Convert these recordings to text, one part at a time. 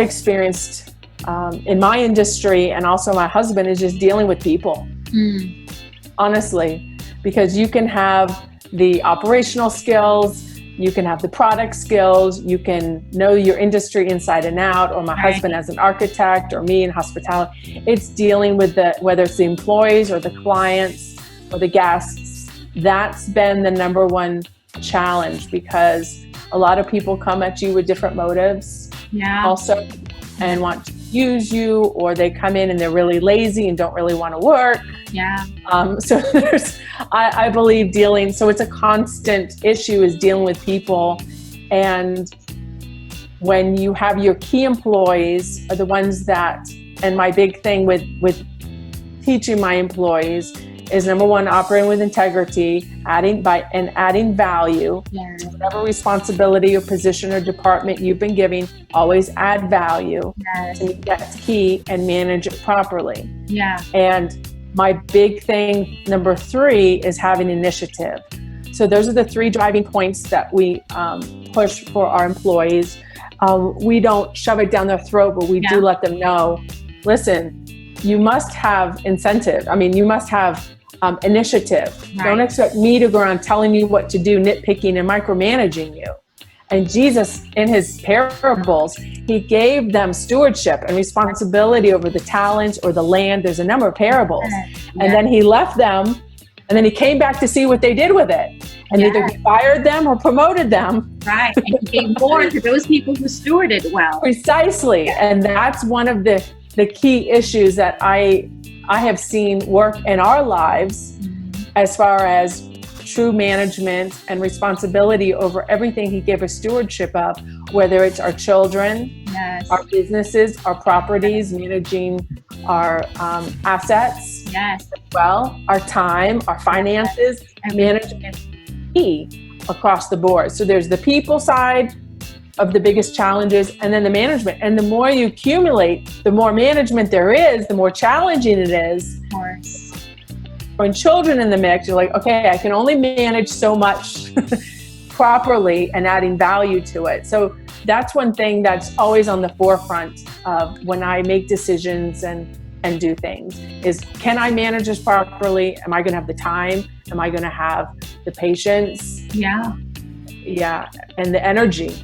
experienced in my industry, and also my husband, is just dealing with people. Honestly, because you can have the operational skills, you can have the product skills, you can know your industry inside and out, or my husband as an architect, or me in hospitality. It's dealing with whether it's the employees or the clients or the guests. That's been the number one challenge, because a lot of people come at you with different motives also, and want to use you, or they come in and they're really lazy and don't really want to work. So I believe so it's a constant issue, is dealing with people. And when you have your key employees are the ones that, and my big thing with teaching my employees is, number one, operating with integrity, adding value. Whatever responsibility or position or department you've been giving, always add value. To me, that's key, and manage it properly. And my big thing, number 3, is having initiative. So those are the 3 driving points that we push for our employees. We don't shove it down their throat, but we do let them know, listen, you must have incentive. I mean, you must have initiative. Don't expect me to go around telling you what to do, nitpicking and micromanaging you. And Jesus, in his parables, he gave them stewardship and responsibility over the talents or the land. There's a number of parables. And then he left them, and then he came back to see what they did with it. And either he fired them or promoted them. And he gave more to those people who stewarded well. Precisely. And that's one of the key issues that I have seen work in our lives, as far as true management and responsibility over everything he gave us stewardship of, whether it's our children, our businesses, our properties, managing our assets, as well, our time, our finances, management key across the board. So there's the people side of the biggest challenges, and then the management. And the more you accumulate, the more management there is, the more challenging it is. Of course. When children in the mix, you're like, okay, I can only manage so much properly and adding value to it. So that's one thing that's always on the forefront of when I make decisions and do things, is, can I manage this properly? Am I going to have the time? Am I going to have the patience? And the energy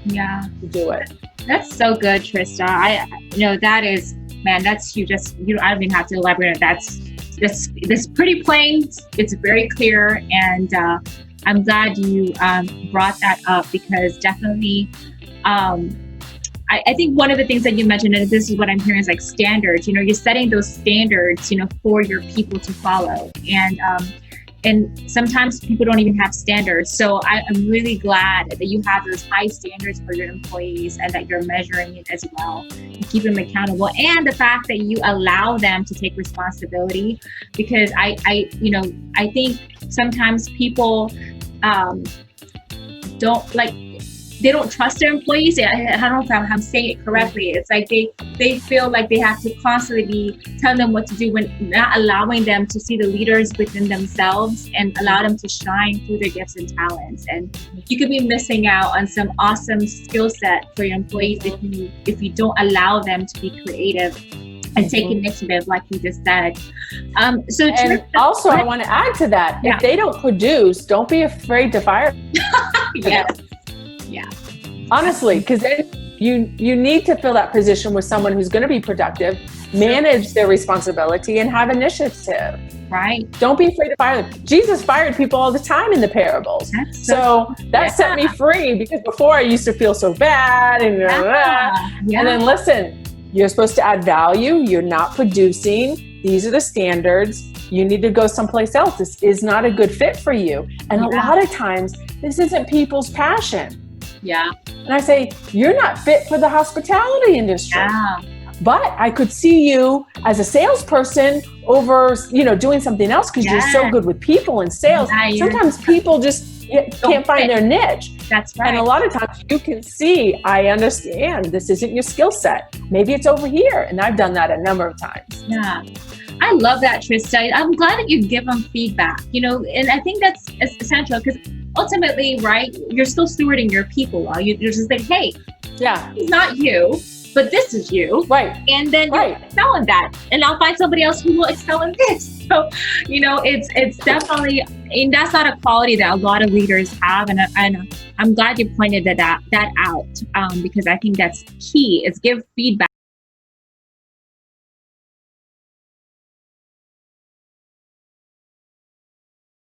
to do it. That's so good, Trista. That is, man, that's huge. I don't even have to elaborate on that. That's pretty plain. It's very clear, and I'm glad you brought that up, because definitely, I think one of the things that you mentioned, and this is what I'm hearing, is like standards. You're setting those standards, for your people to follow, and sometimes people don't even have standards. So I'm really glad that you have those high standards for your employees, and that you're measuring it as well, and keep them accountable. And the fact that you allow them to take responsibility, because I think sometimes people they don't trust their employees. I don't know if I'm saying it correctly. It's like they feel like they have to constantly be telling them what to do, when not allowing them to see the leaders within themselves and allow them to shine through their gifts and talents. And you could be missing out on some awesome skill set for your employees if you don't allow them to be creative and take initiative, like you just said. Also, I want to add to that. If they don't produce, don't be afraid to fire them. Honestly, because then you need to fill that position with someone who's going to be productive, manage their responsibility, and have initiative. Don't be afraid to fire them. Jesus fired people all the time in the parables. So that set me free, because before I used to feel so bad and and then listen, you're supposed to add value. You're not producing. These are the standards. You need to go someplace else. This is not a good fit for you. And a lot of times, this isn't people's passion. And I say, you're not fit for the hospitality industry. But I could see you as a salesperson over, doing something else, because you're so good with people and sales. Sometimes people just can't find their niche. That's right. And a lot of times you can see, I understand this isn't your skill set. Maybe it's over here. And I've done that a number of times. I love that, Trista. I'm glad that you give them feedback, and I think that's essential, because ultimately, right, you're still stewarding your people well. You're just like, hey, it's not you, but this is you. Right. And then you excel in that. And I'll find somebody else who will excel in this. So, it's definitely, and that's not a quality that a lot of leaders have. And I'm glad you pointed that out, because I think that's key, is give feedback.